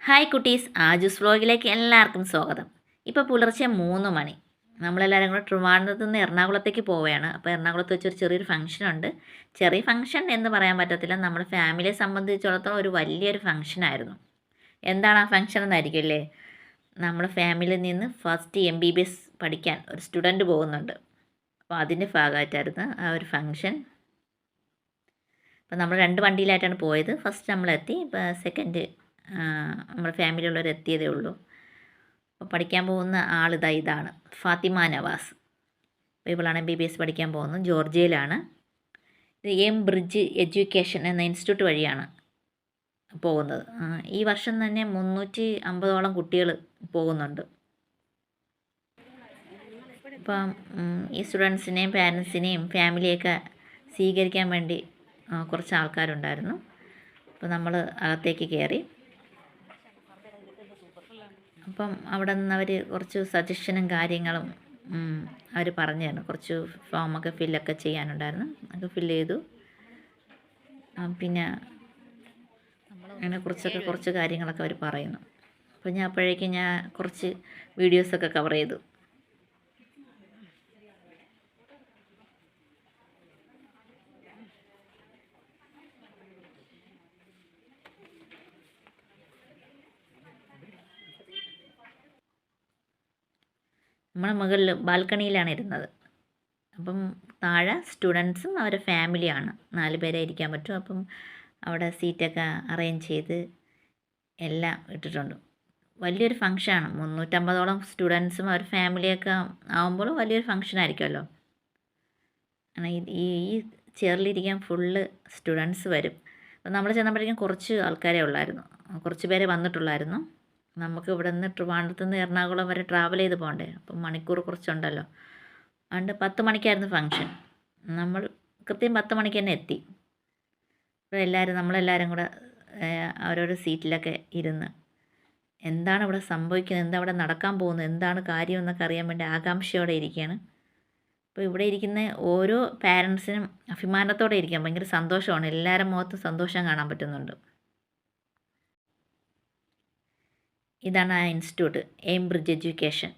Hi കുട്ടീസ്, ആജൂസ് വ്ലോഗിലേക്ക് എല്ലാവർക്കും സ്വാഗതം. ഇപ്പോൾ പുലർച്ചെ 3 മണി. നമ്മളെല്ലാവരും കൂടെ ട്രിവാൻഡ്രത്ത് നിന്ന് എറണാകുളത്തേക്ക് പോവുകയാണ്. അപ്പോൾ എറണാകുളത്ത് വെച്ചൊരു ചെറിയൊരു ഫംഗ്ഷനുണ്ട്. ചെറിയ ഫംഗ്ഷൻ എന്ന് പറയാൻ പറ്റത്തില്ല, നമ്മുടെ ഫാമിലിയെ സംബന്ധിച്ചിടത്തോളം ഒരു വലിയൊരു ഫംഗ്ഷനായിരുന്നു. എന്താണ് ആ ഫംഗ്ഷൻ എന്നായിരിക്കും അല്ലേ? നമ്മുടെ ഫാമിലിയിൽ നിന്ന് ഫസ്റ്റ് MBBS പഠിക്കാൻ ഒരു സ്റ്റുഡൻറ്റ് പോകുന്നുണ്ട്. അപ്പോൾ അതിൻ്റെ ഭാഗമായിട്ടായിരുന്നു ആ ഒരു ഫംഗ്ഷൻ. അപ്പോൾ നമ്മൾ 2 വണ്ടിയിലായിട്ടാണ് പോയത്. ഫസ്റ്റ് നമ്മളെത്തി, ഇപ്പോൾ സെക്കൻഡ് നമ്മുടെ ഫാമിലിയുള്ളവർ എത്തിയതേ ഉള്ളൂ. അപ്പോൾ പഠിക്കാൻ പോകുന്ന ഇതാണ് ഫാത്തിമ നവാസ്. അപ്പോൾ ഇവളാണ് MBBS പഠിക്കാൻ പോകുന്നത്. ജോർജിയയിലാണ്. ഇത് ബ്രിഡ്ജ് എഡ്യൂക്കേഷൻ എന്ന ഇൻസ്റ്റിറ്റ്യൂട്ട് വഴിയാണ് പോകുന്നത്. ഈ വർഷം തന്നെ 350ഓളം കുട്ടികൾ പോകുന്നുണ്ട്. ഇപ്പം ഈ സ്റ്റുഡൻസിനെയും പാരൻസിനെയും ഫാമിലിയൊക്കെ സ്വീകരിക്കാൻ വേണ്ടി കുറച്ച് ആൾക്കാരുണ്ടായിരുന്നു. അപ്പോൾ നമ്മൾ അകത്തേക്ക് കയറി. അപ്പം അവിടെ നിന്ന് അവർ കുറച്ച് സജഷനും കാര്യങ്ങളും അവർ പറഞ്ഞു തരണം. കുറച്ച് ഫോമൊക്കെ ഫില്ലൊക്കെ ചെയ്യാനുണ്ടായിരുന്നു. അതൊക്കെ ഫില്ല് ചെയ്തു. പിന്നെ അതിനെക്കുറിച്ചൊക്കെ കുറച്ച് കാര്യങ്ങളൊക്കെ അവർ പറയുന്നു. അപ്പോൾ അപ്പോഴേക്കും ഞാൻ കുറച്ച് വീഡിയോസൊക്കെ കവർ ചെയ്തു. നമ്മൾ മുകളിൽ ബാൽക്കണിയിലാണ് ഇരുന്നത്. അപ്പം താഴെ സ്റ്റുഡൻസും അവരുടെ ഫാമിലിയാണ്. 4 പേരെ ഇരിക്കാൻ പറ്റും. അപ്പം അവിടെ സീറ്റൊക്കെ അറേഞ്ച് ചെയ്ത് എല്ലാം ഇട്ടിട്ടുണ്ട്. വലിയൊരു ഫംഗ്ഷനാണ്. 350ഓളം സ്റ്റുഡൻസും അവർ ഫാമിലിയൊക്കെ ആകുമ്പോൾ വലിയൊരു ഫംഗ്ഷൻ ആയിരിക്കുമല്ലോ. ഈ ചെയറിലിരിക്കാൻ ഫുള്ള് സ്റ്റുഡൻസ് വരും. അപ്പം നമ്മൾ ചെന്നപ്പോഴേക്കും കുറച്ച് ആൾക്കാരെ ഉള്ളായിരുന്നു. കുറച്ച് പേരെ വന്നിട്ടുള്ളായിരുന്നു. നമുക്ക് ഇവിടെ നിന്ന് ട്രിവാൻഡ്രത്ത് നിന്ന് എറണാകുളം വരെ ട്രാവൽ ചെയ്ത് പോകണ്ടേ. അപ്പം മണിക്കൂർ കുറച്ചുണ്ടല്ലോ. അതുകൊണ്ട് 10 മണിക്കായിരുന്നു ഫംഗ്ഷൻ. നമ്മൾ കൃത്യം 10 മണിക്ക് തന്നെ എത്തി. അപ്പോൾ നമ്മളെല്ലാവരും കൂടെ ഓരോരോ സീറ്റിലൊക്കെ ഇരുന്ന് എന്താണ് ഇവിടെ സംഭവിക്കുന്നത്, എന്താ ഇവിടെ നടക്കാൻ പോകുന്നത്, എന്താണ് കാര്യം എന്നൊക്കെ അറിയാൻ വേണ്ടി ആകാംക്ഷയോടെ ഇരിക്കുകയാണ്. അപ്പോൾ ഇവിടെ ഇരിക്കുന്ന ഓരോ പാരൻസിനും അഭിമാനത്തോടെ ഇരിക്കാം. ഭയങ്കര സന്തോഷമാണ്. എല്ലാവരും മുഖത്തും സന്തോഷം കാണാൻ പറ്റുന്നുണ്ട്. ഇതാണ് ആ ഇൻസ്റ്റിറ്റ്യൂട്ട്, ബ്രിഡ്ജ് എഡ്യൂക്കേഷൻ.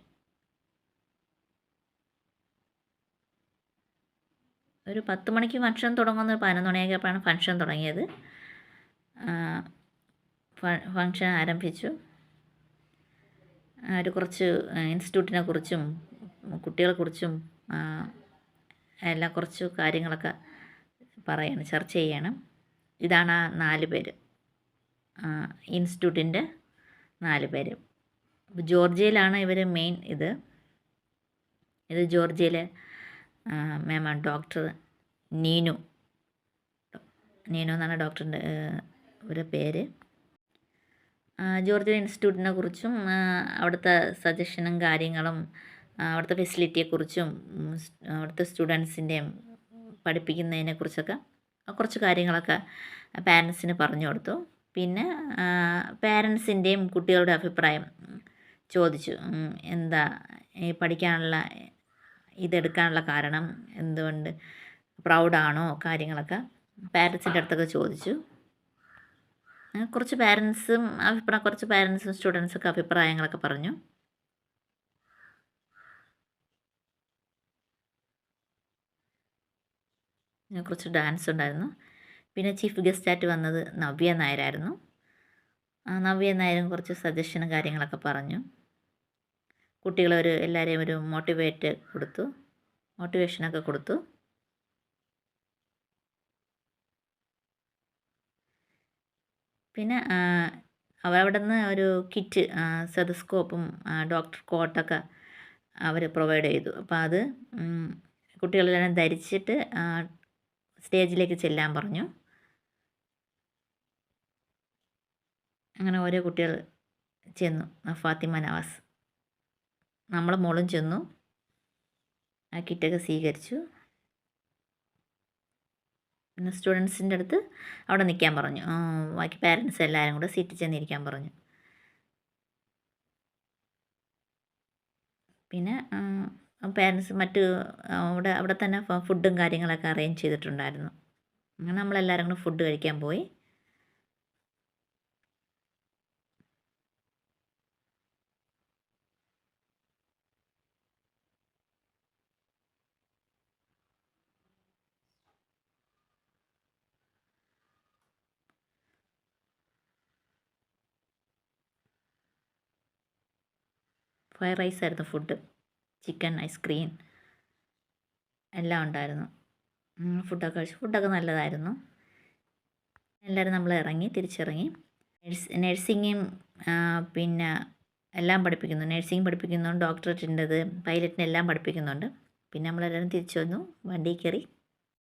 ഒരു 10 മണിക്ക് ഫംഗ്ഷൻ തുടങ്ങുന്ന 11 മണിയൊക്കെയാണ് ഫംഗ്ഷൻ തുടങ്ങിയത്. ഫംഗ്ഷൻ ആരംഭിച്ചു. ഒരു കുറച്ച് ഇൻസ്റ്റിറ്റ്യൂട്ടിനെ കുറിച്ചും കുട്ടികളെക്കുറിച്ചും എല്ലാം കുറച്ച് കാര്യങ്ങളൊക്കെ പറയണം, ചർച്ച ചെയ്യണം. ഇതാണ് ആ 4 പേര്, ഇൻസ്റ്റിറ്റ്യൂട്ടിൻ്റെ 4 പേര്. ജോർജിയയിലാണ് ഇവർ മെയിൻ. ഇത് ജോർജിയയിലെ മാമാണ്, ഡോക്ടർ നീനു എന്നാണ് ഡോക്ടറിൻ്റെ ഒരു പേര്. ജോർജിയ ഇൻസ്റ്റിറ്റ്യൂട്ടിനെ കുറിച്ചും അവിടുത്തെ സജഷനും കാര്യങ്ങളും അവിടുത്തെ ഫെസിലിറ്റിയെക്കുറിച്ചും അവിടുത്തെ സ്റ്റുഡൻസിൻ്റെയും പഠിപ്പിക്കുന്നതിനെക്കുറിച്ചൊക്കെ കുറച്ച് കാര്യങ്ങളൊക്കെ പാരൻസിന് പറഞ്ഞു കൊടുത്തു. പിന്നെ പാരൻസിൻ്റെയും കുട്ടികളുടെ അഭിപ്രായം ചോദിച്ചു. എന്താ ഈ പഠിക്കാനുള്ള ഇതെടുക്കാനുള്ള കാരണം, എന്തുകൊണ്ട് പ്രൗഡാണോ, കാര്യങ്ങളൊക്കെ പാരൻസിൻ്റെ അടുത്തൊക്കെ ചോദിച്ചു. കുറച്ച് പാരൻസും സ്റ്റുഡൻസൊക്കെ അഭിപ്രായങ്ങളൊക്കെ പറഞ്ഞു. കുറച്ച് ഡാൻസ് ഉണ്ടായിരുന്നു. പിന്നെ ചീഫ് ഗസ്റ്റായിട്ട് വന്നത് നവ്യ നായരായിരുന്നു. നവ്യ നായരും കുറച്ച് സജഷനും കാര്യങ്ങളൊക്കെ പറഞ്ഞു. എല്ലാവരെയും ഒരു മോട്ടിവേഷനൊക്കെ കൊടുത്തു. പിന്നെ അവിടെ നിന്ന് ഒരു കിറ്റ്, സ്റ്റെതസ്കോപ്പും ഡോക്ടർ കോട്ടൊക്കെ അവർ പ്രൊവൈഡ് ചെയ്തു. അപ്പോൾ അത് കുട്ടികളെല്ലാം ധരിച്ചിട്ട് സ്റ്റേജിലേക്ക് ചെല്ലാൻ പറഞ്ഞു. അങ്ങനെ ഓരോ കുട്ടികൾ ചെന്നു. ഫാത്തിമ നവാസ്, നമ്മളെ മോളും ചെന്നു. ആ കിറ്റൊക്കെ സ്വീകരിച്ചു. പിന്നെ സ്റ്റുഡൻസിൻ്റെ അടുത്ത് അവിടെ നിൽക്കാൻ പറഞ്ഞു. ബാക്കി പാരൻസ് എല്ലാവരും കൂടെ സീറ്റിൽ ചെന്നിരിക്കാൻ പറഞ്ഞു. പിന്നെ പാരൻസ് അവിടെ തന്നെ ഫുഡും കാര്യങ്ങളൊക്കെ അറേഞ്ച് ചെയ്തിട്ടുണ്ടായിരുന്നു. അങ്ങനെ നമ്മളെല്ലാവരും കൂടെ ഫുഡ് കഴിക്കാൻ പോയി. ഫ്രൈഡ് റൈസായിരുന്നു ഫുഡ്. ചിക്കൻ, ഐസ്ക്രീം എല്ലാം ഉണ്ടായിരുന്നു. ഫുഡൊക്കെ കഴിച്ചു. ഫുഡൊക്കെ നല്ലതായിരുന്നു. എല്ലാവരും നമ്മൾ തിരിച്ചിറങ്ങി. നഴ്സിങ്ങും പിന്നെ എല്ലാം പഠിപ്പിക്കുന്നു. നഴ്സിംഗ് പഠിപ്പിക്കുന്നുണ്ട്, ഡോക്ടറേറ്റിൻ്റെത്, പൈലറ്റിനെല്ലാം പഠിപ്പിക്കുന്നുണ്ട്. പിന്നെ നമ്മളെല്ലാവരും തിരിച്ചു വന്നു, വണ്ടിയിൽ കയറി